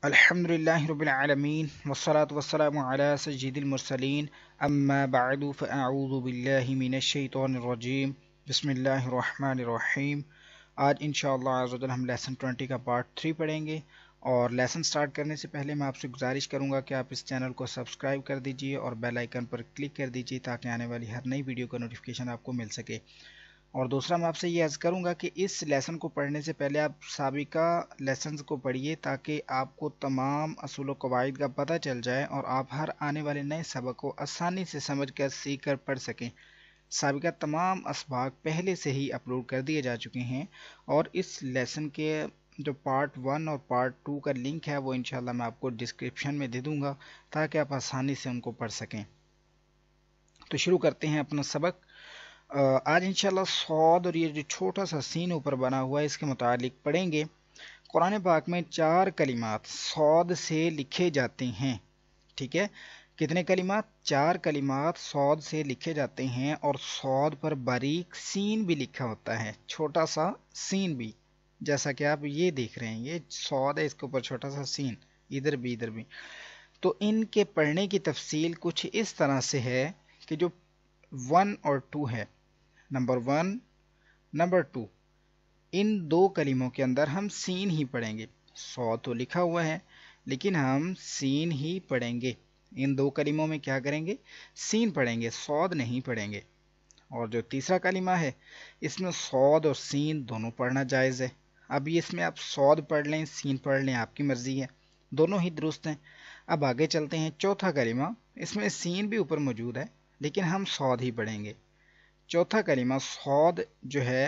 الحمدللہ رب العالمین والصلاة والسلام علی سید المرسلین اما بعد فاعوذ باللہ من الشیطان الرجیم بسم اللہ الرحمن الرحیم۔ آج انشاءاللہ عز و جل ہم لیسن 20 کا پارٹ 3 پڑھیں گے، اور لیسن سٹارٹ کرنے سے پہلے میں آپ سے گزارش کروں گا کہ آپ اس چینل کو سبسکرائب کر دیجئے اور بیل آئیکن پر کلک کر دیجئے تاکہ آنے والی ہر نئی ویڈیو کا نوٹیفیکیشن آپ کو مل سکے۔ اور دوسرا میں آپ سے یہ عرض کروں گا کہ اس لیسن کو پڑھنے سے پہلے آپ سابقہ لیسنز کو پڑھیے تاکہ آپ کو تمام اصول و قواعد کا پتہ چل جائے اور آپ ہر آنے والے نئے سبق کو آسانی سے سمجھ کر سیکھ کر پڑھ سکیں۔ سابقہ تمام اسباق پہلے سے ہی اپلوڈ کر دیے جا چکے ہیں، اور اس لیسن کے جو پارٹ 1 اور پارٹ 2 کا لنک ہے وہ انشاءاللہ میں آپ کو ڈسکرپشن میں دے دوں گا تاکہ آپ آسانی سے ان کو پڑھ سکیں۔ تو شروع کرتے ہیں اپنا سبق۔ آج انشاءاللہ صاد اور یہ جو چھوٹا سا سین اوپر بنا ہوا ہے اس کے متعلق پڑھیں گے۔ قرآن پاک میں 4 کلمات صاد سے لکھے جاتے ہیں، ٹھیک ہے؟ کتنے کلمات؟ 4 کلمات صاد سے لکھے جاتے ہیں، اور صاد پر باریک سین بھی لکھا ہوتا ہے، چھوٹا سا سین بھی، جیسا کہ آپ یہ دیکھ رہے ہیں، یہ صاد ہے، اس کے اوپر چھوٹا سا سین، ادھر بھی ادھر بھی۔ تو ان کے پڑھنے کی تفصیل کچھ اس طرح سے ہے کہ جو 1 اور 2 ہے، نمبر 1 نمبر 2، ان 2 کلموں کے اندر ہم سین ہی پڑھیں گے۔ صاد تو لکھا ہوا ہے لیکن ہم سین ہی پڑھیں گے۔ ان 2 کلموں میں کیا کریں گے؟ سین پڑھیں گے، صاد نہیں پڑھیں گے۔ اور جو تیسرا کلمہ ہے اس میں صاد اور سین دونوں پڑھنا جائز ہے۔ اب اس میں آپ صاد پڑھ لیں سین پڑھ لیں، آپ کی مرضی ہے، دونوں ہی درست ہیں۔ اب آگے چلتے ہیں، چوتھا کلمہ، اس میں سین بھی اوپر موجود ہے لیکن ہم صاد ہی پڑھیں گے۔ چوتھا کلمہ صاد جو ہے،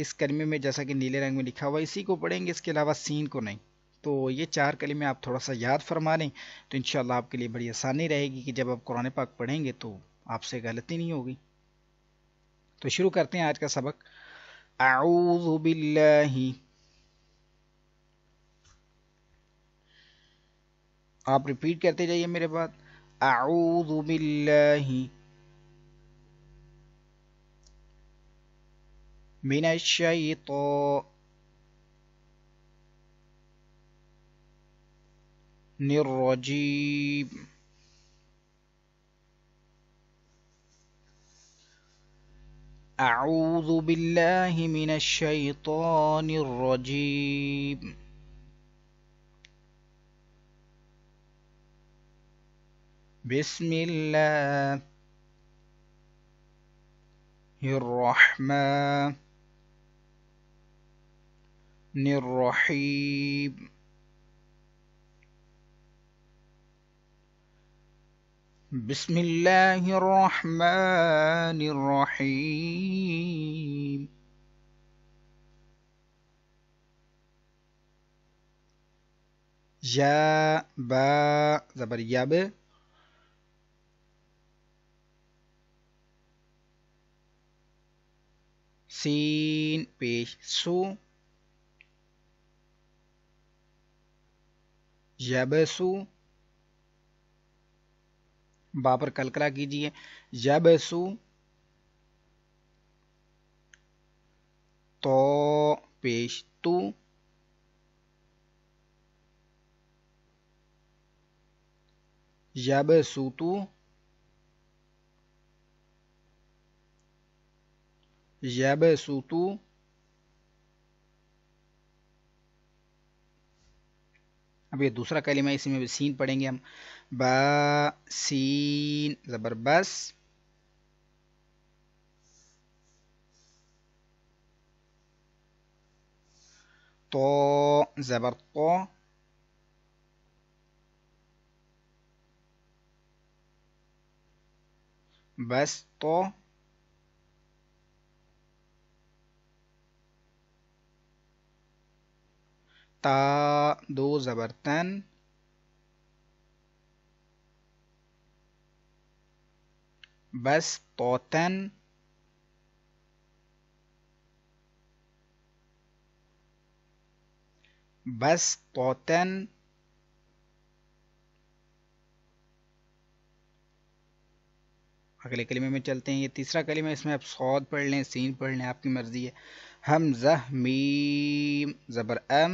اس کلمے میں جیسا کہ نیلے رنگ میں لکھا ہوا اسی کو پڑھیں گے، اس کے علاوہ سین کو نہیں۔ تو یہ 4 کلمے آپ تھوڑا سا یاد فرما لیں تو انشاءاللہ آپ کے لیے بڑی آسانی رہے گی کہ جب آپ قرآن پاک پڑھیں گے تو آپ سے غلطی نہیں ہوگی۔ تو شروع کرتے ہیں آج کا سبق۔ اعوذ باللہ، آپ ریپیٹ کرتے جائیے میرے بعد۔ اعوذ باللہ من الشیطان الرجیم، اعوذ باللہ من الشیطان الرجیم، بسم اللہ الرحمن الرحیم، بسم اللہ الرحمن الرحیم، یا با زبر یب، سین پیش سو، یبسو، با پر کلکلا کیجئے، یبسو، تو پیش تو، یبسوتو، یبسوتو۔ اب یہ دوسرا کلمہ، اسی میں بھی سین پڑھیں گے ہم، با سین زبر بس، تو زبر تو، بس تو، تا دو زبر تن، بس تو تن، بس تو تن۔ اگلے کلمے میں چلتے ہیں، یہ تیسرا کلمہ، اس میں آپ صاد پڑھ لیں سین پڑھ لیں، آپ کی مرضی ہے۔ حمزہ میم زبر ام،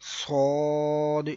صاد